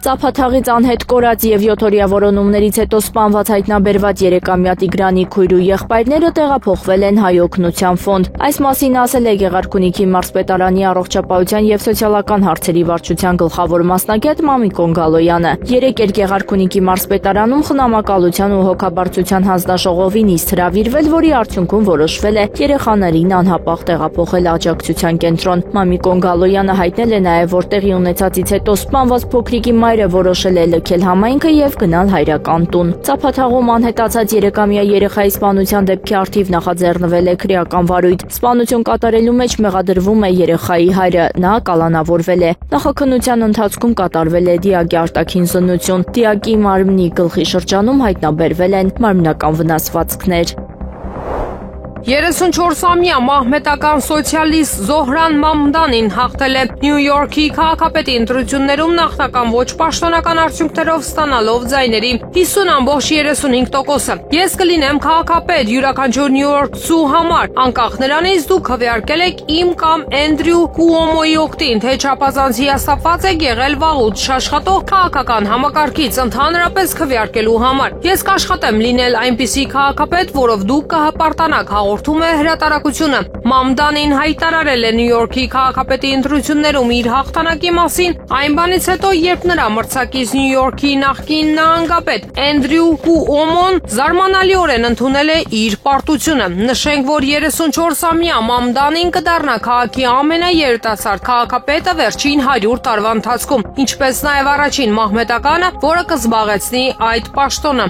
Ծափաթաղից անհետ կորած եւ 7-օրյա որոնումներից հետո սպանված հայտնաբերված 3-ամյա Տիգրանի քույր ու եղբայրները տեղափոխվել են Հայ օգնության ֆոնդ։ Այս մասին ասել է Գեղարքունիքի մարզպետարանի առողջապահության եւ սոցիալական հարցերի վարչության գլխավոր մասնագետ Մամիկոն Գալոյանը։ Երեկ էր Գեղարքունիքի մարզպետարանում խնամակալության ու հոգաբարձության հանձնաժողովի նիստ հրավիրվել, որի արդյունքում որոշվել է երեխաներին անհապաղ տեղափոխել աջակցության կենտրոն։ Մամիկոն Գալոյանը հայտնել է նաեւ, որ տեղի ունեցածից հետո սպանված փոքրիկի մայրը որոշել է լքել համայնքը եւ գնալ հայրական տուն։ Ծափաթաղում անհետացած 3-ամյա երեխայի սպանության դեպքի առթիվ նախաձեռնվել է քրեական վարույթ։ Սպանություն կատարելու մեջ մեղադրվում է երեխայի հայրը, նա կալանավորվել է։ Նախաքննության ընթացքում կատարվել է դիակի արտաքին զննություն։ Դիակի մարմնի գլխի շրջանում հայտնաբերվել են մարմնական վնասվածքներ։ 34-ամյա մահմեդական սոցիալիստ Զոհրան Մամդանին հաղթել է Նյու Յորքի քաղաքապետի ընտրություններում նախնական ոչ պաշտոնական արդյունքներով ստանալով ձայների 50.35%-ը։ Ես կլինեմ քաղաքապետ յուրաքանչյուր նյույորքցու համար, անկախ նրանից դուք քվեարկել եք իմ կամ Էնդրյու Կուոմոյի օգտին, թե չափազանց հիասթափված եք եղել վաղուց աշխատող քաղաքական համակարգից ընդհանրապես քվեարկելու համար։ Ես կաշխատեմ լինել այնպիսի քաղաքապետ, որով դուք կհպարտանաք, հաղորդում է հրատարակությունը։ Մամդանին հայտարարել է Նյու Յորքի քաղաքապետի ընտրություններում իր հաղթանակի մասին այն բանից հետո, երբ նրա մրցակից Նյու Յորքի նախկին նահանգապետ Էնդրյու Կուոմոն զարմանալիորեն ընդունել է իր պարտությունը։ Նշենք, որ 34-ամյա Մամդանին կդառնա քաղաքի ամենաերիտասարդ քաղաքապետը վերջին 100 տարվա ընթացքում, ինչպես նաև առաջին մահմեդականը, որը կզբաղեցնի այդ պաշտոնը։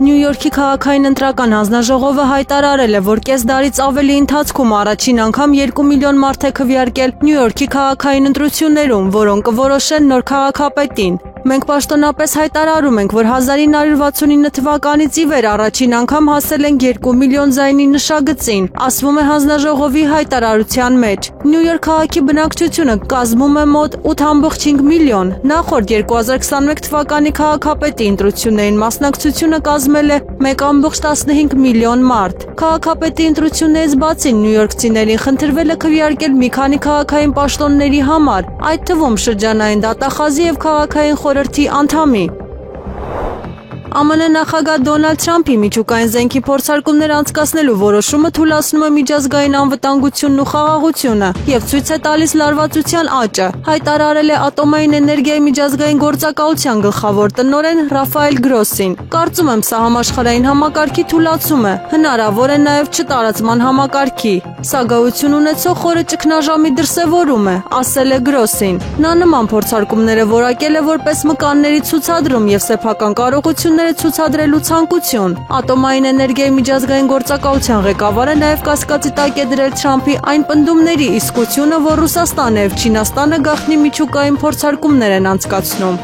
Նյու Յորքի քաղաքային ընտրական հանձնաժողովը հայտարարել է, որ կես դարից ավելի ընթացքում առաջին անգամ 2 միլիոն մարդ է քվեարկել Նյու Յորքի քաղաքային ընտրություններում, որոնք կորոշեն նոր քաղաքապետին։ Մենք պաշտոնապես հայտարարում ենք, որ 1969 թվականից ի վեր առաջին անգամ հասել ենք 2 միլիոն ձայնի նշագծին, ասվում է հանձնաժողովի հայտարարության մեջ։ Նյու Յորք քաղաքի բնակչությունը կազմում է մոտ 8.5 միլիոն։ Նախորդ 2021 թվականի քաղաքապետի ընտրություններին մասնակցությունը կազմել է 1.15 միլիոն մարդ։ Քաղաքապետի ընտրություններից բացի նյու յորքցիներին խնդրվել է քվեարկել մի քանի քաղաքային պաշտոնների համար, այդ թվում շրջանային դատախազի եւ քաղաքային խորհրդի անդամի։ ԱՄՆ նախագահ Դոնալդ Թրամփի միջուկային զենքի փորձարկումներ անցկացնելու որոշումը թույլատնում է միջազգային անվտանգությունն ու խաղաղությունը եւ ցույց է տալիս լարվածության աճը, հայտարարել է Ատոմային էներգիայի միջազգային գործակալության գլխավոր տնօրեն Ռաֆայել Գրոսին։ Կարծում եմ, սա համաշխարհային համակարգի թույլատում է, հնարավոր է նաեւ չտարածման համակարգի։ Սա գոյություն ունեցող խորը ճգնաժամի դրսևորում է, ասել է Գրոսին։ Նա նման փորձարկումները որակել է որպես մկանների ցուցադրում եւ սեփական կարողությունները ցուցադրելու ցանկություն։ Ատոմային էներգիայի միջազգային գործակալության ղեկավարը նաև կասկածի տակ է դրել Թրամփի այն պնդումների իսկությունը, որ Ռուսաստանը եւ Չինաստանը գաղտնի միջուկային փորձարկումներ են անցկացնում։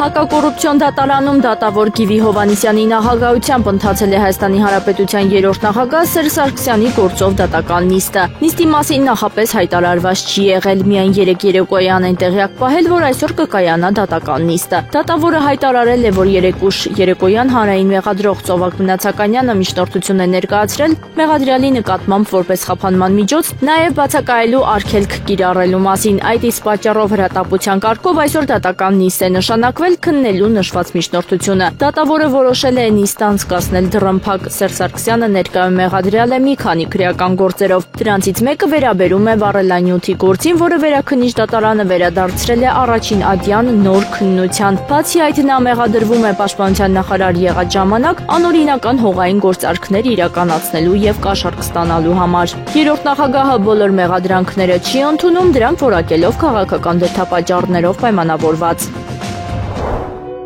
Հակակոռուպցիոն դատարանում դատավոր Գիվի Հովհաննիսյանի նախագահությամբ ընթացել է Հայաստանի Հանրապետության երրորդ նախագահ Սերժ Սարգսյանի գործով դատական նիստը։ Նիստի մասին նախապես հայտարարված չի եղել, միայն 3 երեկոյան են տեղյակ պահել, որ այսօր կկայանա դատական նիստը։ Դատավորը հայտարարել է, որ երեկուշ երեկոյան հանրային մեղադրող Ծովակ Մնացականյանը միջնորդություն է ներկայացրել մեղադրյալի նկատմամբ որպես խափանման միջոց, նաև բացակայելու արգելք կիրառելու մասին։ Այդ իսկ պատճառով հրատապության կարգով այսօր դատական նիստ է նշանակվել քննելու նշված միջնորդությունը։ Դատավորը որոշել է նիստ անցկացնել դռնփակ։ Սերժ Սարգսյանը ներկայում մեղադրյալ է մի քանի քրեական գործերով։ Դրանցից մեկը վերաբերում է վառելանյութի գործին, որը վերաքննիչ դատարանը վերադարձրել է առաջին ադյան նոր քննության։ Բացի այդ, նա մեղադրվում է պաշտպանության նախարար եղած ժամանակ անօրինական հողային գործարքներ իրականացնելու եւ կաշառք ստանալու համար։ Երրորդ նախագահը բոլոր մեղադրանքները չի ընդունում, դրանք որակելով քաղաքական դրդապատճառներով պայմանավորված։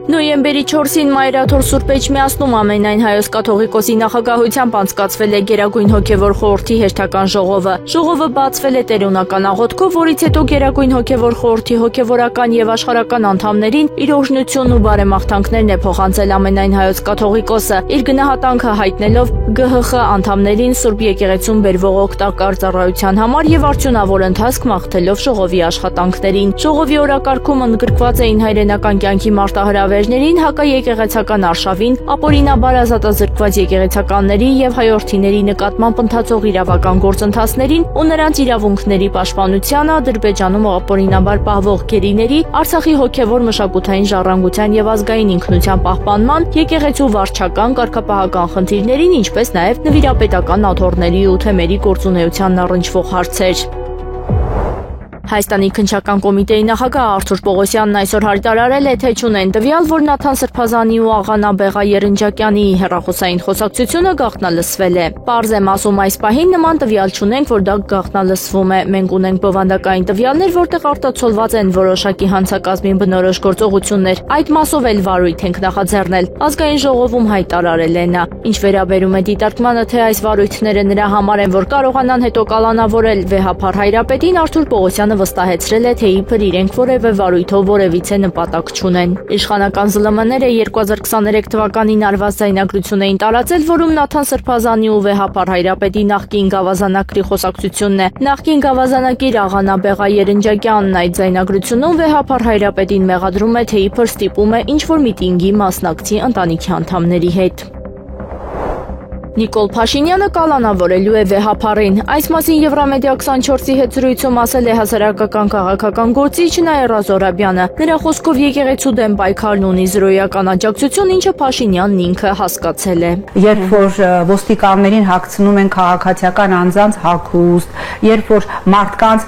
Նոյեմբերի 4-ին Մայրաթոր Սուրբ Էջմիածնում ամենայն հայոց կաթողիկոսի նախագահությամբ անցկացվել է Գերագույն հոգևոր խորհրդի հերթական ժողովը։ Ժողովը բացվել է տերունական աղոթքով, որից հետո Գերագույն հոգևոր խորհրդի հոգևորական եւ աշխարհական անդամներին իր օրհնությունն ու բարեմաղթանքներն է փոխանցել ամենայն հայոց կաթողիկոսը, իր գնահատանքը հայտնելով ԳՀԽ անդամներին Սուրբ եկեղեցուն բերվող օգտակար ծառայության համար եւ արդյունավոր ընթացք մաղթելով ժողովի աշխատանքներին։ Ժողովի օրակարգում ընդգրկված էին հայրենական կյանքի մարտահրավեր նվերներին, հակաեկեղեցական արշավին, ապօրինաբար ազատազրկված եկեղեցականների եւ հայորդիների նկատմամբ ընթացող իրավական գործընթացներին ու նրանց իրավունքների պաշտպանությանը, Ադրբեջանում ապօրինաբար պահվող գերիների, Արցախի հոգեվոր մշակութային ժառանգության եւ ազգային ինքնության պահպանման, եկեղեցու վարչական, կարգապահական խնդիրներին, ինչպես նաեւ նվիրապետական աթոռների ու թեմերի գործունեությանն առնչվող հարցեր։ Հայաստանի քննչական կոմիտեի նախագահ Արթուր Պողոսյանն այսօր հայտարարել է, թե չունեն տվյալ, որ Նաթան Սրբազանի ու Աղա Նաբեղա Երնջակյանի հեռախոսային խոսակցությունը գաղտնալսվել է։ Պարզ եմ ասում, այս պահին նման տվյալ չունենք, որ դա գաղտնալսվում է։ Մենք ունենք բովանդակային տվյալներ, որտեղ արտացոլված են որոշակի հանցակազմին բնորոշ գործողություններ։ Այդ մասով էլ վարույթ ենք նախաձեռնել։ Ազգային ժողովում հայտարարել է նա։ Ինչ վերաբերում է դիտարկմանը, թե այս վարույթները նրա համար են, որ կարողանան հետո կալանավորել վեհափառ Հայրապետին, Արթուր Պողոսյանը վստահեցրել է, թե իբր իրենք որևէ վարույթով որևիցե նպատակ չունեն։ Իշխանական ԶԼՄ-ները 2023 թվականին արված ձայնագրություն էին տարածել, որում Նաթան Սրբազանի ու վեհափառ Հայրապետի նախկին գավազանակրի խոսակցությունն է։ Նախկին գավազանակիր Աղա Նաբեղա Երնջակյանն այդ ձայնագրությունում վեհափառ Հայրապետին մեղադրում է, թե իբր ստիպում է ինչ-որ միտինգի մասնակցի ընտանիքի անդամների հետ։ Նիկոլ Փաշինյանը կալանավորելու է վեհափառին։ Այս մասին Եվրամեդիա 24-ի հետ զրույցում ասել է հասարակական քաղաքական գործիչ Նաիրա Զոհրաբյանը։ Նրա խոսքով եկեղեցու դեմ պայքարն ունի զրոյական աջակցություն, ինչը Փաշինյանն ինքը հասկացել է։ Երբ որ ոստիկաններին հագցնում են քաղաքացիական անձանց հագուստ, երբ որ մարդկանց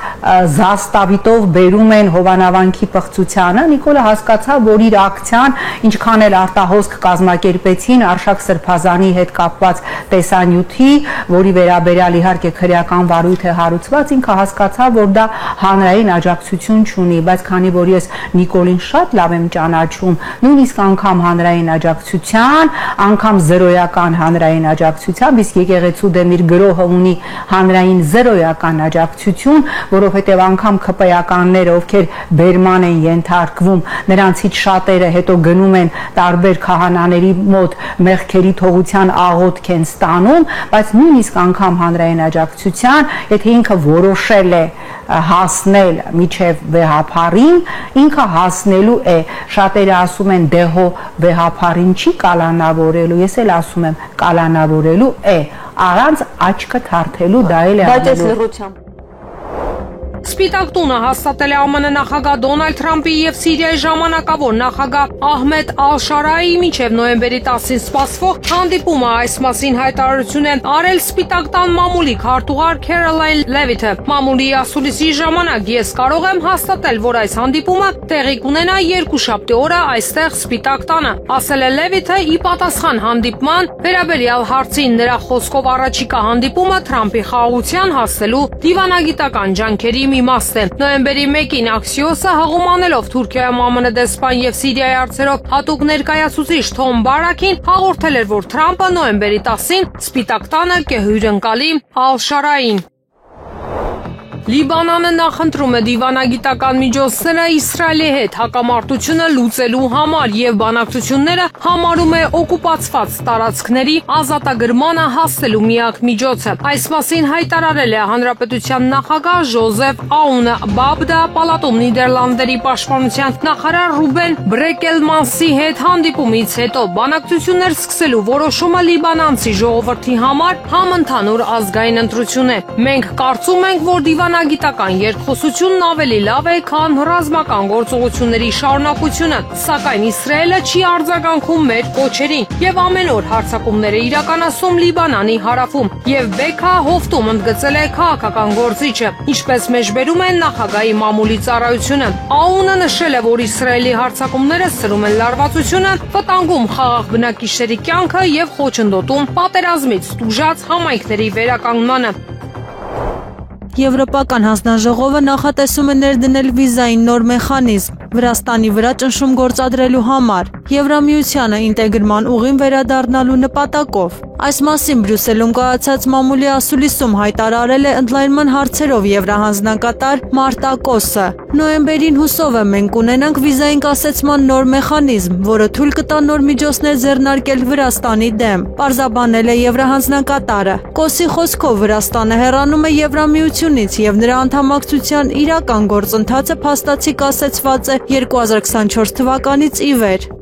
զաստավիտով բերում են Հովանավանքի պղծությանը, Նիկոլը հասկացավ, որ իր ակցիան ինչքան էլ արտահոսք կազմակերպեցին Արշակ Սրբազանի հետ կապված տեսանյութի, որի վերաբերյալ իհարկե քրեական վարույթ է հարուցված, ինքը հասկացավ, որ դա հանրային աջակցություն չունի, բայց քանի որ ես Նիկոլին շատ լավ եմ ճանաչում, նույնիսկ անգամ հանրային աջակցության, անգամ զրոյական հանրային աջակցությամբ, իսկ եկեղեցու դեմ իր գրոհը ունի հանրային զրոյական աջակցություն, որովհետև անգամ ԿՊ-ականները, ովքեր բերման են ենթարկվում, նրանցից շատերը հետո գնում են տարբեր քահանաների մոտ մեղքերի թողության աղոթք են ստանում, բայց նույնիսկ անգամ հանրային աջակցության, եթե ինքը որոշել է հասնել միջև վեհափառին, ինքը հասնելու է։ Շատերը ասում են դեհո վեհափառին չի կալանավորելու, ես էլ ասում եմ կալանավորելու է, առանց աչքը թարթելու դա էլ է անելու։ Սպիտակ տունը հաստատել է ԱՄՆ նախագահ Դոնալդ Թրամփի եւ Սիրիայի ժամանակավոր նախագահ Ահմեդ Ալ-Շարայի միջև նոյեմբերի 10-ին սպասվող հանդիպումը։ Այս մասին հայտարարություն է արել Սպիտակ տան մամուլի քարտուղար Քերոլայն Լևիթը։ Մամուլի ասուլիսի ժամանակ ես կարող եմ հաստատել, որ այս հանդիպումը տեղի կունենա երկուշաբթի օրը այստեղ Սպիտակ տանը, ասել է Լևիթը ի պատասխան հանդիպման վերաբերյալ հարցին։ Նրա խոսքով առաջիկա հանդիպումը Թրամփի խաղաղության հասնելու դիվանագիտական ջանքերի մի մաս է։ Նոյեմբերի 1-ին Axios-ը հղում անելով Թուրքիայում ԱՄՆ դեսպան եւ Սիրիայի հարցերով հատուկ ներկայացուցիչ Թոմ Բարաքին հաղորդել էր, որ Թրամփը նոյեմբերի 10-ին Սպիտակ տանը կհյուրընկալի Ալ-Շարային։ Լիբանանը նախընտրում է դիվանագիտական միջոցները Իսրայելի հետ հակամարտությունը լուծելու համար եւ բանակցությունները համարում է օկուպացված տարածքների ազատագրմանը հասնելու միակ միջոցը։ Այս մասին հայտարարել է Հանրապետության նախագահ Ժոզեֆ Աունը Բաբդա պալատում Նիդերլանդերի պաշտպանության նախարար Ռուբեն Բրեկելմանսի հետ հանդիպումից հետո բանակցություններ սկսելու որոշումը լիբանանցի ժողովրդի համար համընդհանուր ազգային ընտրություն է։ Մենք կարծում ենք, որ դիվանագիտական երկխոսությունն ավելի լավ է, քան ռազմական գործողությունների շարունակությունը, սակայն Իսրայելը չի արձագանքում մեր կոչերին եւ ամեն օր հարձակումներ է իրականացում Լիբանանի հարավում եւ Բեքա հովտում ընդգծել է քաղաքական գործիչը, ինչպես մեջբերում են նախագահի մամուլի ծառայությունը։ Աունը նշել է, որ Իսրայելի հարձակումները սրում են լարվածությունը, վտանգում խաղաղ բնակիչների կյանքը եւ խոչընդոտում պատերազմից տուժած համայնքների վերականգնմանը։ Եվրոպական հանձնաժողովը նախատեսում է ներդնել վիզային նոր մեխանիզմ Վրաստանի վրա ճնշում գործադրելու համար Եվրամիությանը ինտեգրման ուղին վերադառնալու նպատակով։ Այս մասին Բրյուսելում կայացած մամուլի ասուլիսում հայտարարել է ընդլայնման հարցերով Եվրահանձնակատար Մարտա Կոսը։ Նոյեմբերին հուսով է մենք կունենանք վիզային կասեցման նոր մեխանիզմ, որը թույլ կտա նոր միջոցներ ձեռնարկել Վրաստանի դեմ, պարզաբանել է Եվրահանձնակատարը։ Կոսի խոսքով Վրաստանը հեռանում է Եվրամիությունից եւ նրա անդամակցության իրական գործընթացը փաստացի կասեցված է 2024 թվականից ի վեր։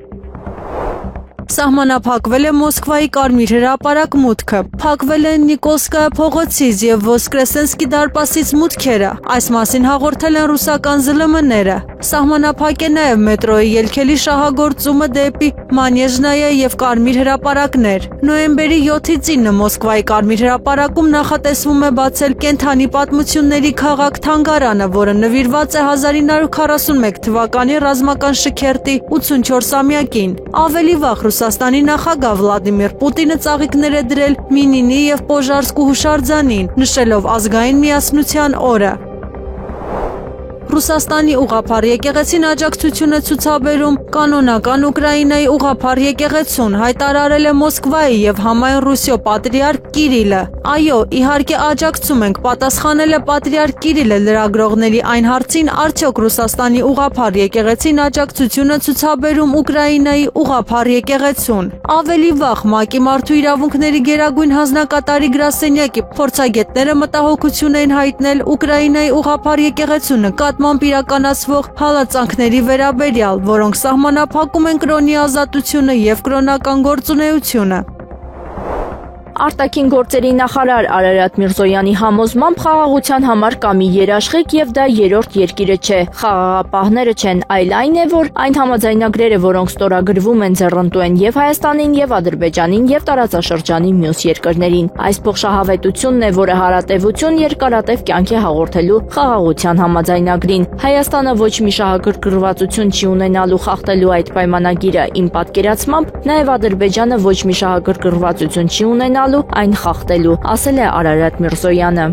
Սահմանափակվել է Մոսկվայի Կարմիր հրապարակ մուտքը, փակվել են Նիկոլսկայա փողոցից եւ Վոսկրեսենսկի դարպասից մուտքերը, այս մասին հաղորդել են ռուսական ԶԼՄ-ները։ Սահմանափակ է նաեւ մետրոյի ելքելի շահագործումը դեպի Մանեժնայա եւ Կարմիր հրապարակներ։ Նոյեմբերի 7-ից 9 Մոսկվայի Կարմիր հրապարակում նախատեսվում է բացել կենթանի պատմությունների քաղաք թանգարանը, որը նվիրված է 1941 թվականի ռազմական շքերթի 84-ամյակին։ Ավելի վաղ Ռուսաստանի նախագահ Վլադիմիր Պուտինը ծաղիկներ է դրել Մինինի եւ Պոժարսկու հուշարձանին, նշելով ազգային միասնության օրը։ Ռուսաստանի ուղղափառ եկեղեցին աջակցություն է ցուցաբերում կանոնական Ուկրաինայի ուղղափառ եկեղեցուն, հայտարարել է Մոսկվայի եւ համայն Ռուսիո պատրիարք Կիրիլը։ Այո, իհարկե աջակցում ենք, պատասխանել է պատրիարք Կիրիլը լրագրողների այն հարցին, արդյոք Ռուսաստանի ուղղափառ եկեղեցին աջակցություն է ցուցաբերում Ուկրաինայի ուղղափառ եկեղեցուն։ Ավելի վաղ ՄԱԿ-ի մարդու իրավունքների գերագույն հանձնակատարի գրասենյակի փորձագետները մտահոգություն էին հայտնել Ուկրաինայի ուղղափառ եկեղեցու նկատմամբ իրականացվող հալածանքների վերաբերյալ, որոնք սահմանափակում են կրոնի ազատությունը եւ կրոնական գործունեությունը։ Արտաքին գործերի նախարար Արարատ Միրզոյանի համոզմամբ խաղաղության համար կա մի երաշխիք եւ դա երրորդ երկիրը չէ, խաղաղապահները չեն, այլ այն է, որ այն համաձայնագրերը, որոնք ստորագրվում են, ձեռնտու են եւ Հայաստանին, եւ Ադրբեջանին, եւ տարածաշրջանի մյուս երկրներին։ Այս փոխշահավետությունն է, որը հարատեվություն երկարատև կյանք է հաղորդելու խաղաղության համաձայնագրին։ Հայաստանը ոչ մի շահագրգռվածություն չի ունենալու խախտելու այդ պայմանագիրը, իմ պատկերացմամբ, նաեւ Ադրբեջանը ոչ մի շահագրգռվածություն չի ունենալու այն խախտելու, ասել է Արարատ Միրզոյանը։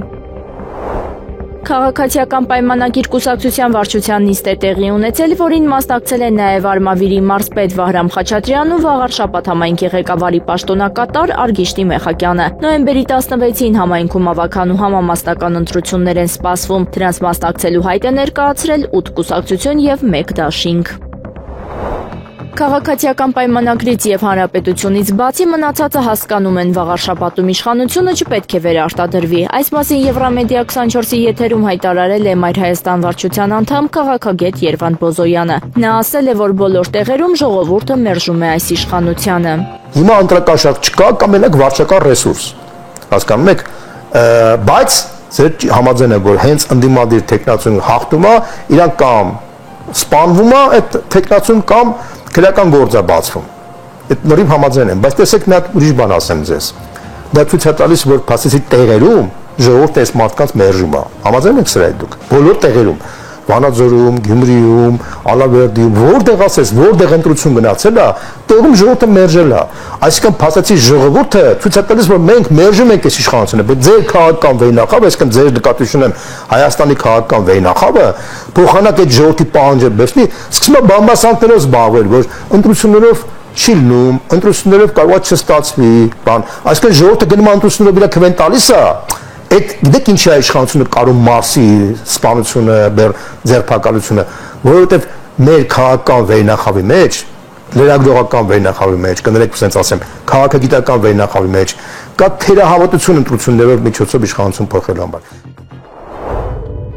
Քաղաքացիական պայմանագիր կուսակցության վարչության նիստ է տեղի ունեցել, որին մասնակցել է նաև Արմավիրի մարզպետ Վահրամ Խաչատրյանն ու Վաղար շաբաթ համայնքի ղեկավարի պաշտոնակատար Արգիշտի Մեխակյանը։ Նոյեմբերի 16-ին համայնքում ավագան ու համամասնական ընտրություններ են սպասվում։ Դրանց մասնակցելու հայտ է ներկայացրել 8 կուսակցություն եւ 1 դաշինք։ Քաղաքացիական պայմանագրից եւ հանրապետությունից բացի մնացածը հասկանում են Վաղար շաբաթում իշխանությունը չպետք է վերարտադրվի։ Այս մասին Եվրամեդիա 24-ի եթերում հայտարարել է Մայր Հայաստան վարչության անդամ քաղաքագետ Երվանդ Բոզոյանը։ Նա ասել է, որ բոլոր տեղերում ժողովուրդը մերժում է այս իշխանությանը։ Հիմա ընտրակաշառք չկա կամ մենակ վարչական ռեսուրս։ Հասկանում եք, բայց ձեր համաձայն է, որ հենց ընդդիմադիր տեխնացիոն հաղթում է, իրանք կամ սպանվում է այդ տեխնացիոն կամ քրեական գործ է բացվում։ Այդ նորիվ համաձայն եմ, բայց տեսեք մի հատ ուրիշ բան ասեմ ձեզ։ Դա ցույց է տալիս, որ փաստացի տեղերում ժողովուրդը այս մարդկանց մերժում է։ Համաձայն եք սրա դուք։ Բոլոր տեղերում, Վանաձորում, Գյումրիում, Ալավերդիում, որտեղ ասես, որտեղ ընտրություն գնացել է, տեղում ժողովուրդը մերժել է։ Այսինքն փաստացի ժողովուրդը ցույց է տալիս, որ մենք մերժում ենք այս իշխանությունը, բայց ձեր քաղաքական վեհնախավը, այսինքն ձեր նկատի ունեմ Հայաստանի քաղաքական վեհնախավը, փոխանակ այդ ժողովրդի պահանջը բերնի, սկսում է բամբասանքներով զբաղվել, որ ընտրություններով չի լինում, ընտրություններով կարող է չստացվի, բան։ Այսինքն ժողովուրդը գնում է ընտրություններով իր քվեն տալիս է։ Այդ գիտեք ինչի է իշխանությունը կարող մարսի սպանությունը, ձերբակալությունը, որովհետև մեր քաղաքական վեհնախավի մեջ, լրագրողական վեհնախավի մեջ, կներեք ասենց ասեմ, քաղաքագիտական վեհնախավի մեջ կա թերահավատություն ընտրություններով միջոցով իշխանություն փոխելու համար։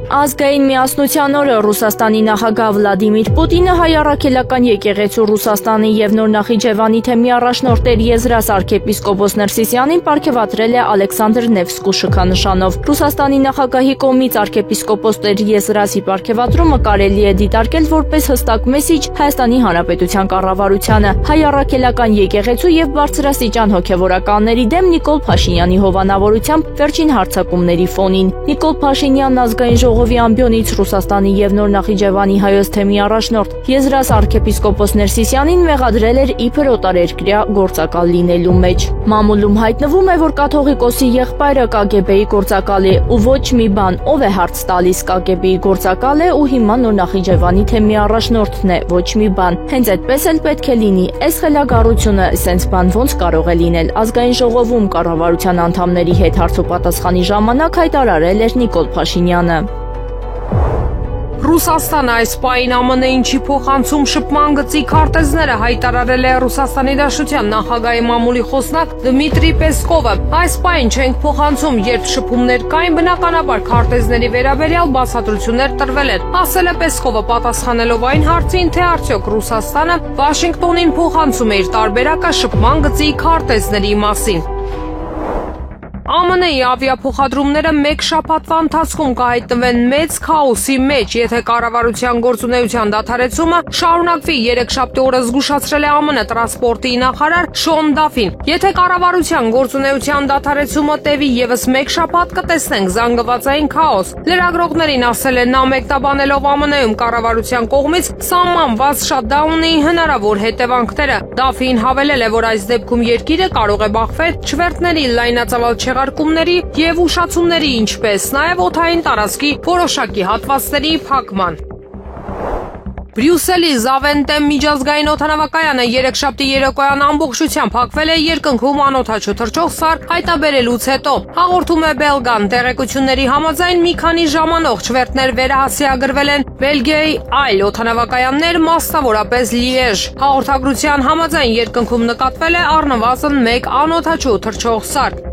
Ազգային միասնության օրը Ռուսաստանի նախագահ Վլադիմիր Պուտինը հայ առաքելական եկեղեցու Ռուսաստանի եւ Նոր Նախիջևանի թեմի առաջնորդ Եզրաս arczepiskopos Ներսիսյանին պարգևատրել է Ալեքսանդր Նևսկու շքանշանով։ Ռուսաստանի նախագահի կողմից arczepiskopos Եզրասի պարգևատրումը կարելի է դիտարկել որպես հստակ մեսիջ Հայաստանի Հանրապետության կառավարությանը, հայ առաքելական եկեղեցու եւ բարձրաստիճան հոգեվորականների դեմ Նիկոլ Փաշինյանի հովանավորությամբ վերջին հարձակումների ֆոնին։ Նիկոլ Փաշինյանն ազգային ժողովի ամբիոնից Ռուսաստանի եւ Նոր Նախիջևանի հայոց թեմի առաջնորդ Եզրաս arczepiskopos Ներսիսյանին մեղադրել էր իբր օտարերկրյա գործակալ լինելու մեջ։ Մամուլում հայտնվում է, որ կաթողիկոսի եղբայրը KGB-ի գործակալ է ու ոչ մի բան, ով է հարց տալիս KGB-ի գործակալ է ու հիմա Նոր Նախիջևանի թեմի առաջնորդն է, ոչ մի բան։ Հենց այդպես էլ պետք է լինի։ Այս խելագարությունը սենց բան ոնց կարող է լինել։ Ազգային ժողովում կառավարության անդամների հետ հարցոպատասխանի ժամանակ հայտարարել էր Նիկոլ Փաշինյանը։ Ռուսաստանը այս պահին ԱՄՆ ինչի փոխանցում շփման գծի քարտեզները հայտարարել է Ռուսաստանի Դաշնության նախագահի մամուլի խոսնակ Դմիտրի Պեսկովը։ Այս պահին չենք փոխանցում, երբ շփումներ կային, բնականաբար քարտեզների վերաբերյալ բացատրություններ տրվել են, ասել է Պեսկովը, պատասխանելով այն հարցին, թե արդյոք Ռուսաստանը Վաշինգտոնին փոխանցում է իր տարբերակը շփման գծի քարտեզների մասին։ ԱՄՆ-ի ավիափոխադրումները մեկ շաբաթվա ընթացքում կհայտնվեն մեծ քաոսի մեջ, եթե կառավարության գործունեության դադարեցումը շարունակվի, երեքշաբթի օրը զգուշացրել է ԱՄՆ տրանսպորտի նախարար Շոն Դաֆին։ Եթե կառավարության գործունեության դադարեցումը տևի եւս մեկ շաբաթ, կտեսնենք զանգվածային քաոս։ Լրագրողներին ասել է նա, մեկնաբանելով ԱՄՆ-ում կառավարության կողմից սահմանված շատդաունի հնարավոր հետևանքները։ Դաֆին հավելել է, որ այս դեպքում երկիրը կարող է բախվել չվերթների լայնածավալ չեղարկումների եւ ուշացումների, ինչպես նաեւ օդային տարածքի որոշակի հատվածների փակման։ Բրյուսելի Զավենտեմ միջազգային օդանավակայանը երեքշաբթի երեկոյան ամբողջությամբ փակվել է երկնքում անօդաչու թռչող սարք հայտնաբերելուց հետո։ Հաղորդում է Բելգան, տեղեկությունների համաձայն մի քանի ժամանող չվերթներ վերահասիագրվել են Բելգիայի այլ օդանավակայաններ, մասնավորապես Լիեժ։ Հաղորդագրության համաձայն երկնքում նկատվել է առնվազն մեկ անօդաչու թռչող սարք։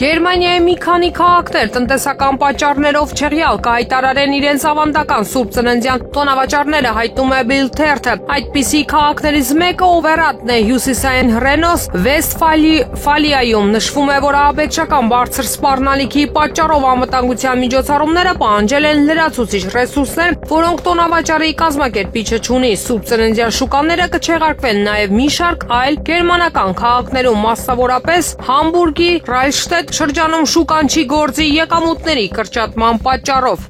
Գերմանիայի մի քանի քաղաքներ տնտեսական պատճառներով չեղյալ կհայտարարեն իրենց ավանդական Սուրբ Ծննդյան տոնավաճառները, հայտնում է Bild թերթը։ Այդպիսի քաղաքներից մեկը Օվերատն է, հյուսիսային Ռենոս Վեստֆալիայում նշվում է, որ ահաբեկչական բարձր սպառնալիքի պատճառով անվտանգության միջոցառումները պահանջել են լրացուցիչ ռեսուրսներ, որոնք տոնավաճառի կազմակերպիչը չունի։ Սուրբ Ծննդյան շուկաները կչեղարկվեն նաև մի շարք այլ գերմանական քաղաքներում, մասնավորապես Համբուրգի, Ռայլշտետ շրջանում շուկանչի գործի եկամուտների կրճատման պատճառով։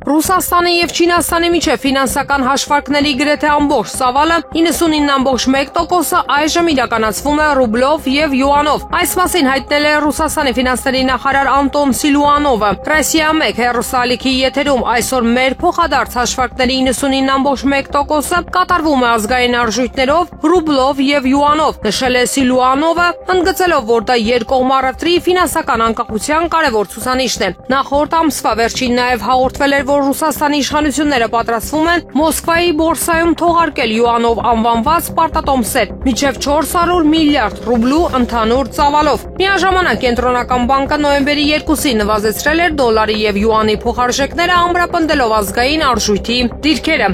Ռուսաստանի եւ Չինաստանի միջև ֆինանսական հաշվարկների գրեթե ամբողջ ծավալը 99.1%-ը այժմ իրականացվում է ռուբլով եւ յուանով։ Այս մասին հայտնել է Ռուսաստանի ֆինանսների նախարար Անտոն Սիլուանովը։ Ռոսիա 1 հեռուստալիքի եթերում այսօր մեր փոխադարձ հաշվարկների 99.1%-ը կատարվում է ազգային արժույթներով, ռուբլով եւ յուանով, նշել է Սիլուանովը, ընդգծելով, որ դա երկկողմարատրի ֆինանսական անկախության կարևոր ցուցանիշն է։ Նախորդ ամսվա վերջին նաեւ հաղորդվել էր, որ Ռուսաստանի իշխանությունները պատրաստվում են Մոսկվայի բորսայում թողարկել յուանով անվանված պարտատոմսեր մինչև 400 միլիարդ ռուբլու ընդհանուր ծավալով։ Միաժամանակ Կենտրոնական բանկը նոյեմբերի 2-ին նվազեցրել էր դոլարի եւ յուանի փոխարժեքները, ամրապնդելով ազգային արժույթի դիրքերը։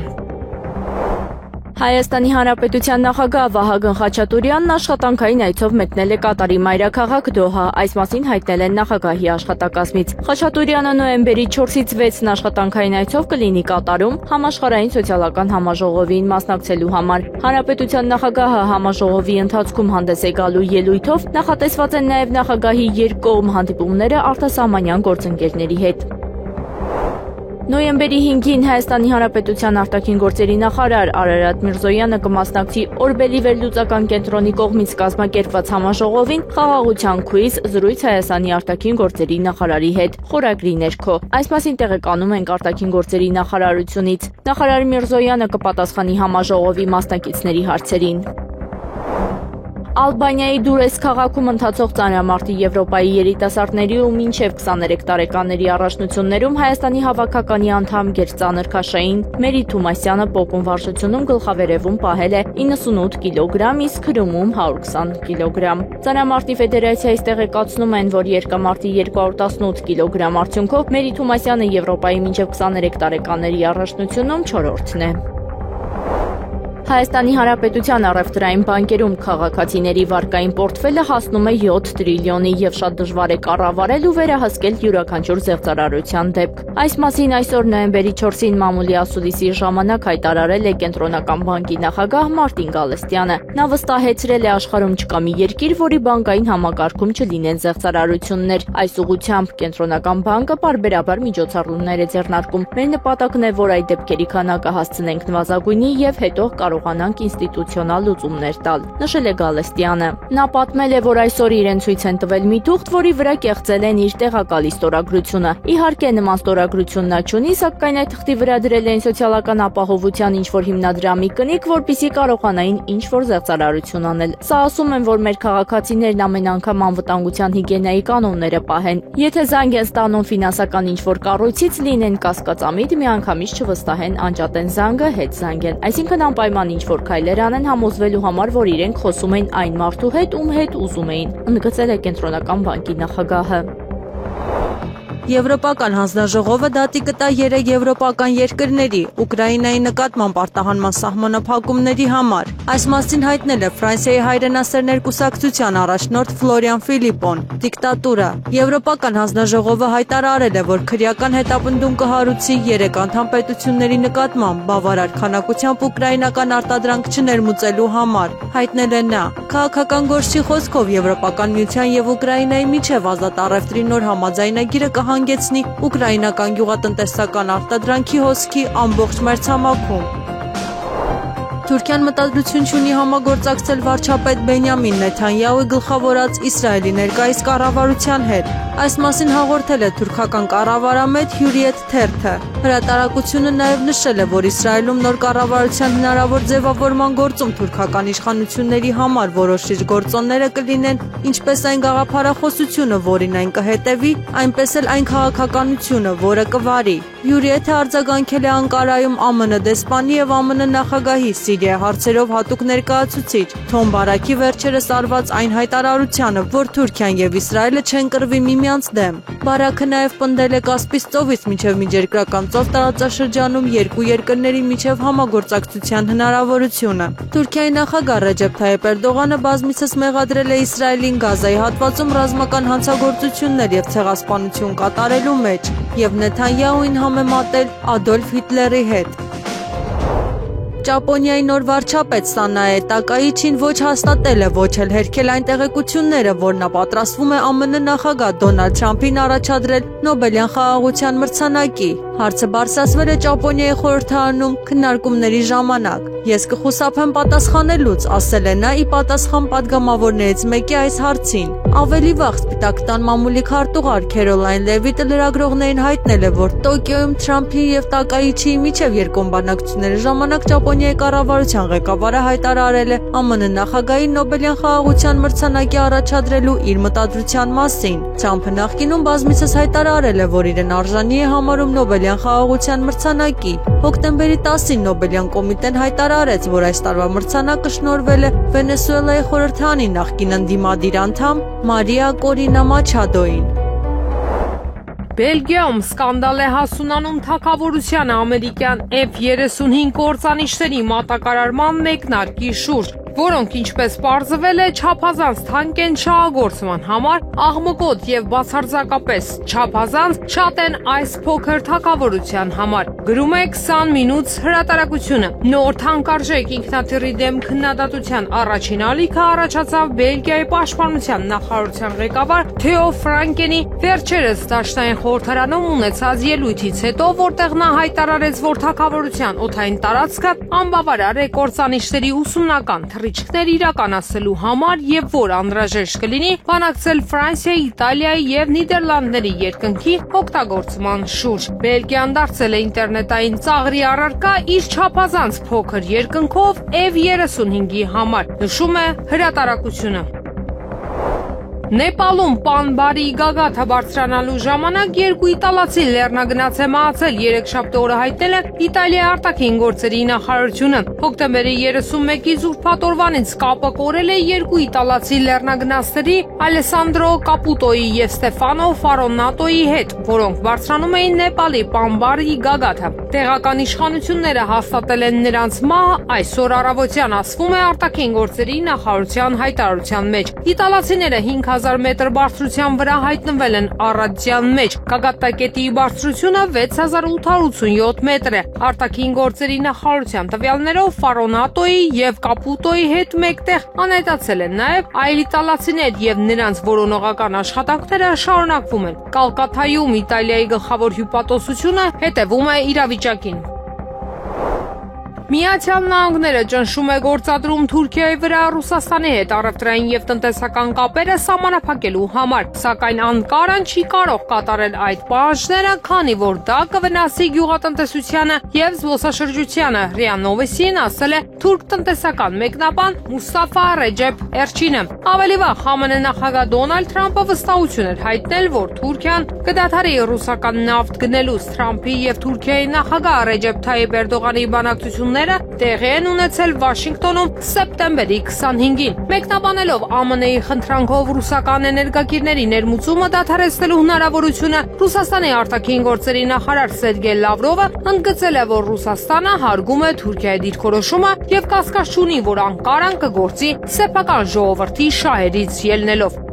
Հայաստանի Հանրապետության նախագահ Վահագն Խաչատուրյանն աշխատանքային այցով մեկնել է Կատարի մայրաքաղաք Դոհա, այս մասին հայտնել են նախագահի աշխատակազմից։ Խաչատուրյանը նոյեմբերի 4-ից 6-ն աշխատանքային այցով կլինի Կատարում համաշխարհային սոցիալական համաժողովին մասնակցելու համար։ Հանրապետության նախագահը համաժողովի ընթացքում հանդես է գալու ելույթով, նախատեսված են նաև նախագահի երկկողմ հանդիպումները արտասահմանյան գործընկերների հետ։ Նոյեմբերի 5-ին Հայաստանի Հանրապետության արտաքին գործերի նախարար Արարատ Միրզոյանը կմասնակցի Օրբելի վերլուծական կենտրոնի կողմից կազմակերպված համաժողովին խաղաղության քույզ զրույց Հայաստանի արտաքին գործերի նախարարի հետ խորագրի ներքո։ Այս մասին տեղեկանում ենք արտաքին գործերի նախարարությունից։ Նախարար Միրզոյանը կպատասխանի համաժողովի մասնակիցների հարցերին։ Ալբանիայի Դուրես քաղաքում ընթացող ծանրամարտի Եվրոպայի երիտասարդների ու մինչև 23 տարեկանների առաջնություններում Հայաստանի հավաքականի անդամ գերծանր քաշային Մերի Թումասյանը պոկուն վարժությունում գլխավերևում պահել է 98 կիլոգրամ, իսկ հրումում 120 կիլոգրամ։ Ծանրամարտի ֆեդերացիայից տեղեկացնում են, որ երկամարտի 218 կիլոգրամ արդյունքով Մերի Թումասյանը Եվրոպայի մինչև 23 տարեկանների առաջնությունում 4-րդն է։ Հայաստանի Հանրապետության առևտրային բանկերում քաղաքացիների վարկային պորտֆելը հասնում է 7 տրիլիոնի եւ շատ դժվար է կառավարել ու վերահսկել յուրաքանչյուր զեղծարարության դեպք։ Այս մասին այսօր նոյեմբերի 4-ին մամուլի ասուլիսի ժամանակ հայտարարել է Կենտրոնական բանկի նախագահ Մարտին Գալստյանը։ Նա վստահեցրել է աշխարհում չկա մի երկիր, որի բանկային համակարգում չլինեն զեղծարարություններ։ Այս ուղղությամբ Կենտրոնական բանկը պարբերաբար միջոցառումներ է ձեռնարկում։ Մեր նպատակն է, որ այդ դեպքերի քանակը հասցնենք նվազագույնի եւ հետո կարող կարողանանք ինստիտուցիոնալ լուծումներ տալ, նշել է Գալստյանը։ Նա պատմել է, որ այսօր իրեն ցույց են տվել մի թուղթ, որի վրա կեղծել են իր տեղակալի ստորագրությունը։ Իհարկե նման ստորագրություն նա չունի, սակայն այդ թղթի վրա դրել են սոցիալական ապահովության ինչ-որ հիմնադրամի կնիկ, որպեսզի կարողանային ինչ-որ զեղծարարություն անել։ Սա ասում են, որ մեր քաղաքացիներն ամեն անգամ անվտանգության հիգիենայի կանոնները պահեն։ Եթե զանգ են ստանում ֆինանսական ինչ-որ կառույցից, լինեն կասկածամիտ, միանգամից չվստահեն, անջատեն զանգը, հետ զանգեն։ Այսինքն անպայման ինչ-որ քայլեր անեն համոզվելու համար, որ իրենք խոսում են այն մարդու հետ, ում հետ ուզում էին, ընդգծել է Կենտրոնական բանկի նախագահը։ Եվրոպական հանձնաժողովը դատի կտա 3 եվրոպական երկրների Ուկրաինայի նկատմամբ արտահանման սահմանափակումների համար։ Այս մասին հայտնել է Ֆրանսիայի հայրենասեր ներկուսակցության առաջնորդ Ֆլորիան Ֆիլիպոն։ Դիկտատուրա։ Եվրոպական հանձնաժողովը հայտարարել է, որ քրեական հետապնդում կհարուցի 3 անդամ պետությունների նկատմամբ բավարար քանակությամբ ուկրաինական արտադրանք չներմուծելու համար։ Հայտնել է նա։ Քաղաքական գործի խոսքով Եվրոպական միության եւ Ուկրաինայի միջև ազատ առևտրի նոր համաձայնագիրը կհանգեցնի ուկրաինական գյուղատնտեսական արտադրանքի հոսքի ամբողջ մայրցամաքում։ Թուրքիան մտադրություն չունի համագործակցել վարչապետ Բենյամին Նեթանյահուի գլխավորած Իսրայելի ներկայիս կառավարության հետ։ Այս մասին հաղորդել է թուրքական կառավարամետ Հյուրիետ Թերթը։ Հրատարակությունը նաև նշել է, որ Իսրայելում նոր կառավարության հնարավոր ձևավորման գործում թուրքական իշխանությունների համար որոշիչ գործոնները կլինեն ինչպես այն գաղափարախոսությունը, որին այն կհետևի, այնպես էլ այն քաղաքականությունը, որը կվարի։ Հյուրիեթը արձագանքել է Անկարայում ԱՄՆ դեսպանի եւ ԱՄՆ նախագահի Սիրիա հարցերով հատուկ ներկայացուցիչ Թոմ Բարակի վերջերս արված այն հայտարարությանը, որ Թուրքիան եւ Իսրայելը չեն կռվի միմյանց դեմ։ Բարակը նաև պնդել է Կասպից ծովից մինչև Միջերկրական ծով տարածաշրջանում երկու երկրների միջև համագործակցության հնարավորությունը։ Թուրքիայի նախագահ Ռեջեփ Թայիփ Էրդողանը բազմիցս մեղադրել է Իսրայելին Գազայի հատվածում ռազմական հանցագործություններ եւ ցեղասպանություն կատարելու մեջ եւ Նեթանյահուին համեմատել Ադոլֆ Հիտլերի հետ։ Ճապոնիայի նոր վարչապետ Սանաե Տակայիչին ոչ հաստատել է, ոչ էլ հերքել այն տեղեկությունները, որ նա պատրաստվում է ԱՄՆ նախագահ Դոնալդ Թրամփին առաջադրել Նոբելյան խաղաղության մրցանակի։ Հարցը բարձրացվել է Ճապոնիայի խորհրդարանում քննարկումների ժամանակ։ Ես կխուսափեմ պատասխանելուց, ասել է նա ի պատասխան падգամավորներից մեկի այս հարցին։ Ավելի վաղ Սպիտակ տան մամուլի քարտուղար Քերոլայն Լևիտը լրագրողներին հայտնել է, որ Տոկիոյում Թրամփի եւ Տակայիչիի միջև երկկողմանակցությունների ժամանակ Ճապոնիայի կառավարության ղեկավարը հայտարարել է ԱՄՆ նախագահի Նոբելյան խաղաղության մրցանակի առաջադրելու իր մտադրության մասին։ Թրամփը նախկինում բազմիցս հայտարարել է, որ իրեն արժանի է համարում Նոբելյան խաղաղության մրցանակի։ Հոկտեմբերի 10-ին Նոբելյան կոմիտեն հայտարարեց, որ այս տարվա մրցանակը շնորհվել է Վենեսուելայի խորհրդարանի նախկին ընդդիմադիր անդամ Մարիա Կորինա Մաչադոին։ Բելգիայում սկանդալ է հասունանում թագավորության ամերիկյան F-35 կործանիչների մատակարարման մեկնարկի շուրջ, որոնք ինչպես պարզվել է չափազանց թանկ են շահագործման համար, աղմկոտ եւ բացարձակապես չափազանց շատ են այս փոքր թագավորության համար։ Գրում է 20 մինուտ հրատարակությունը։ Նոր թանկարժեք ինքնաթիռի դեմ քննադատության առաջին ալիքը առաջացավ Բելգիայի պաշտպանության նախարարության ղեկավար Թեո Ֆրանկենի վերջերս դաշնային խորհրդարանում ունեցած ելույթից հետո, որտեղ նա հայտարարեց, որ թագավորության օդային տարածքը անբավարար է կործանիչների ուսումնական թռիչքներ իրականացնելու համար եւ որ անհրաժեշտ կլինի բանակցել Ֆրանսիայի, Իտալիայի եւ Նիդերլանդների երկնքի օգտագործման շուրջ։ Բելգիան դարձել է ինտերնետային ծաղրի առարկա իր չափազանց փոքր երկնքով F-35-ի համար, նշում է հրատարակությունը։ Նեպալում Պանբարի գագաթը բարձրանալու ժամանակ երկու իտալացի լեռնագնաց է մահացել, երեքշաբթի օրը հայտնել է Իտալիայի արտաքին գործերի նախարարությունը։ Հոկտեմբերի 31-ի Զուրբաթ օրվանից կապը կորել է երկու իտալացի լեռնագնացների Ալեսանդրո Կապուտոյի եւ Ստեֆանո Ֆարոնատոյի հետ, որոնք բարձրանում էին Նեպալի Պանբարի գագաթը։ Տեղական իշխանությունները հաստատել են նրանց մահը այսօր առավոտյան, ասվում է արտաքին գործերի նախարարության հայտարարության մեջ։ Իտալացիները 5000 մետր բարձրության վրա հայտնվել են առատյան մեջ։ Գագաթնակետի բարձրությունը 6887 մետր է։ Արտաքին գործերի նախարարության տվյալներով Ֆարոնատոյի եւ Կապուտոյի հետ մեկտեղ անհետացել են նաեւ այլ իտալացիներ եւ նրանց որոնողական աշխատանքները շարունակվում են։ Կալկաթայում Իտալիայի գլխավոր հյուպատոսությունը հետևում է իրավիճակին։ Միացյալ Նահանգները ճնշում է գործադրում Թուրքիայի վրա Ռուսաստանի հետ առևտրային եւ տնտեսական կապերը սահմանափակելու համար, սակայն Անկարան չի կարող կատարել այդ պահանջները, քանի որ դա կվնասի գյուղատնտեսությանը եւ զբոսաշրջությանը, ՌԻԱ Նովոսիին ասել է թուրք տնտեսական մեկնաբան Մուստաֆա Ռեջեփ Էրչինը։ Ավելի վաղ ԱՄՆ նախագահ Դոնալդ Թրամփը վստահություն էր հայտնել, որ Թուրքիան կդադարի ռուսական նավթ գնելուց։ Թրամփի եւ Թուրքիայի նախագահ Ռեջեփ Թայիփ Էրդողանի բանակցությունները տեղի են ունեցել Վաշինգտոնում սեպտեմբերի 25-ին։ Մեկնաբանելով ԱՄՆ-ի խնդրանքով ռուսական էներգակիրների ներմուծումը դադարեցնելու հնարավորությունը, Ռուսաստանի արտաքին գործերի նախարար Սերգեյ Լավրովը ընդգծել է, որ Ռուսաստանը հարգում է Թուրքիայի դիրքորոշումը եւ կասկած չունի, որ Անկարան կգործի սեփական ժողովրդի շահերից ելնելով։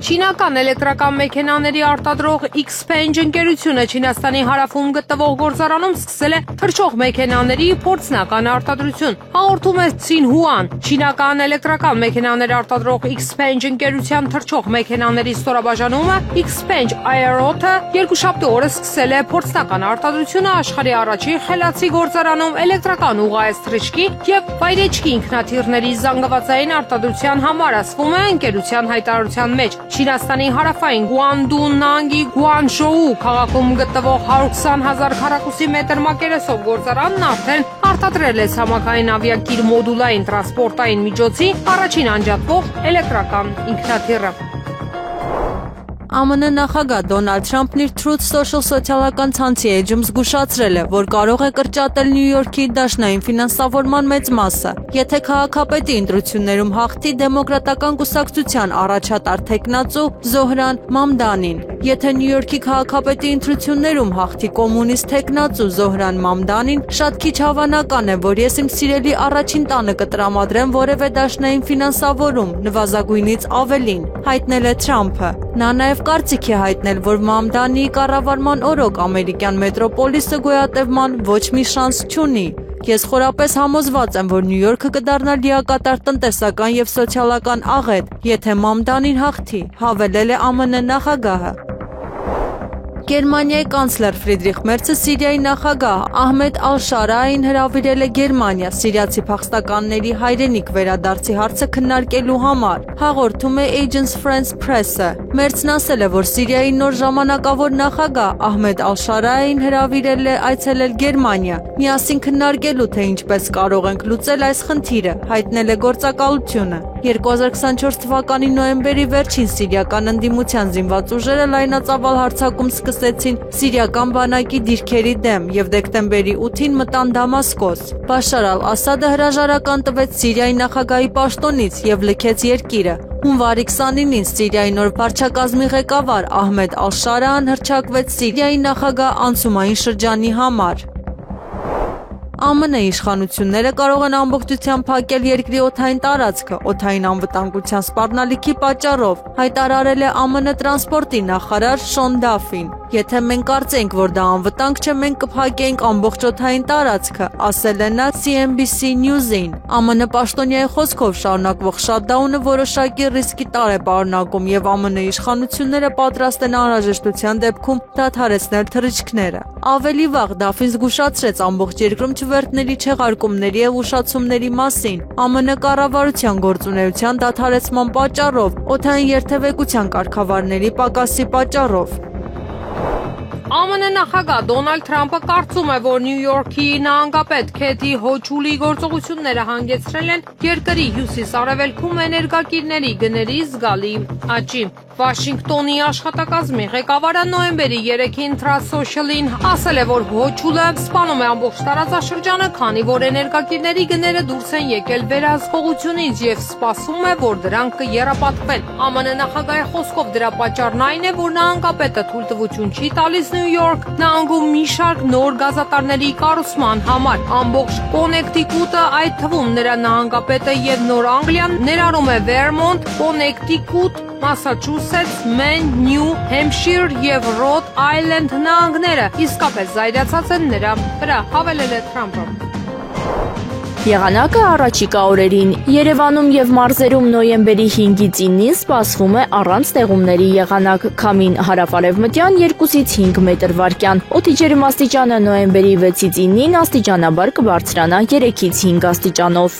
Չինական էլեկտրական մեքենաների արտադրող Xpeng ընկերությունը Չինաստանի հարավում գտնվող գործարանում սկսել է թռչող մեքենաների փորձնական արտադրություն։ Հաղորդում է Xinhuan։ Չինական էլեկտրական մեքենաներ արտադրող Xpeng ընկերության թռչող մեքենաների ստորաբաժանումը Xpeng Aerotը երկուշաբթի օրը սկսել է փորձնական արտադրությունը աշխարհի առաջին խելացի գործարանում էլեկտրական ուղղահայաց թռիչքի եւ վայրեջքի ինքնաթիռների զանգվածային արտադրության համար, ասվում է ընկերության հայտարարության մեջ։ Չինաստանի հարավային Գուանդուն նահանգի Գուանժոու քաղաքում գտնվող 120,000 քառակուսի մետր մակերեսով գործարանն արդեն արտադրել է ցամաքային ավիակիր մոդուլային տրանսպորտային միջոցի առաջին անջատվող էլեկտրական ինքնաթիռը։ ԱՄՆ նախագահ Դոնալդ Թրամփն իր Truth Social սոցիալական ցանցի էջում զգուշացրել է, որ կարող է կրճատել Նյու Յորքի դաշնային ֆինանսավորման մեծ մասը, եթե քաղաքապետի ընտրություններում հաղթի դեմոկրատական կուսակցության առաջատար թեկնածու Զոհրան Մամդանին։ Եթե Նյու Յորքի քաղաքապետի ընտրություններում հաղթի կոմունիստ թեկնածու Զոհրան Մամդանին, շատ քիչ հավանական է, որ ես իմ սիրելի առաջին տանը կտրամադրեմ որևէ դաշնային ֆինանսավորում, նվազագույնից ավելին, հայտնել է Թրամփը։ Նա նաև կարծիք է հայտնել, որ Մամդանիի կառավարման օրոք ամերիկյան մետրոպոլիսը գոյատևման ոչ մի շանս չունի։ Ես խորապես համոզված եմ, որ Նյու Յորքը կդառնա լիակատար տնտեսական եւ սոցիալական աղետ, եթե Մամդանին հաղթի, հավելել է ԱՄՆ նախագահը։ Գերմանիայի կանցլեր Ֆրիդրիխ Մերցը Սիրիայի նախագահ Ահմեդ Ալ-Շարային հրավիրել է Գերմանիա սիրիացի փախստականների հայրենիք վերադարձի հարցը քննարկելու համար, հաղորդում է Agence France Press-ը։ Մերցն ասել է, որ Սիրիայի նոր ժամանակավոր նախագահ Ահմեդ Ալ-Շարային հրավիրել է այցելել Գերմանիա, միասին քննարկելու, թե ինչպես կարող ենք լուծել այս խնդիրը, հայտնել է գործակալությունը։ 2024 թվականի նոյեմբերի վերջին սիրիական ընդդիմության զինված ուժերը լայնածավալ հարձակում սկսեցին սիրիական բանակի դիրքերի դեմ եւ դեկտեմբերի 8-ին մտան Դամասկոս։ Բաշար ալ-Ասադը հրաժարական տվեց Սիրիայի նախագահի պաշտոնից եւ լքեց երկիրը։ Հունվարի 29-ին Սիրիայի նոր վարչակազմի ղեկավար Ահմեդ Ալ-Շարան հռչակվեց Սիրիայի նախագահ անցումային շրջանի համար։ ԱՄՆ իշխանությունները կարող են ամբողջությամբ փակել երկրի օդային տարածքը օդային անվտանգության սպառնալիքի պատճառով, հայտարարել է ԱՄՆ տրանսպորտի նախարար Շոն Դաֆին։ Եթե մենք կարծենք, որ դա անվտանգ չէ, մենք կփակենք ամբողջ օդային տարածքը, ասել է նա CNBC News-ին։ ԱՄՆ պաշտոնյայի խոսքով շարունակվող շատդաունը որոշակի ռիսկի տար է պարունակում եւ ԱՄՆ իշխանությունները պատրաստ են անհրաժեշտության դեպքում դադարեցնել թռիչքները։ Ավելի վաղ Դաֆին զգուշացրեց ամբողջ երկրում չվերթների չեղարկումների եւ ուշացումների մասին, ԱՄՆ կառավարության գործունեության դադարեցման պատճառով, օդային երթևեկության կարգավարների պակասի պատճառով։ ԱՄՆ նախագահ Դոնալդ Թրամփը կարծում է, որ Նյու Յորքի նահանգապետ Քեթի Հոչուլի գործողությունները հանգեցրել են երկրի հյուսիս-արևելքում էներգակիրների գների զգալի աճի։ Վաշինգտոնի աշխատակազմի ղեկավարը նոյեմբերի 3-ին Trust Social-ին ասել է, որ Հոչուլը սպանում է ամբողջ տարածաշրջանը, քանի որ էներգակիրների գները դուրս են եկել վերահսկողությունից եւ սպասվում է, որ դրանք կեռապատկվեն։ ԱՄՆ նախագահի խոսքով դրա պատճառն այն է, որ նահանգապետը թույլտվություն չի տալիս Նյու Յորք նահանգում մի շարք նոր գազատարների կառուցման համար։ Ամբողջ Կոնեկտիկուտը, այդ թվում նրա նահանգապետը եւ Նոր Անգլիան ներառում է Վերմոնտ, Կոնեկտիկուտ, Մասաչուսեթս, Մեն, Նյու Հեմփշիր եւ Ռոդ Այլենդ նահանգները իսկապես զայրացած են նրա վրա, հավելել է Թրամփը։ Եղանակը առաջիկա օրերին Երևանում եւ մարզերում նոյեմբերի 5-ից 9-ին սպասվում է առանց ստեղումների եղանակ, քամին հարավարևմտյան 2-ից 5 մետր վարկյան։ Օդի ջերմաստիճանը նոյեմբերի 6-ից 9-ին աստիճանաբար կբարձրանա 3-ից 5 աստիճանով։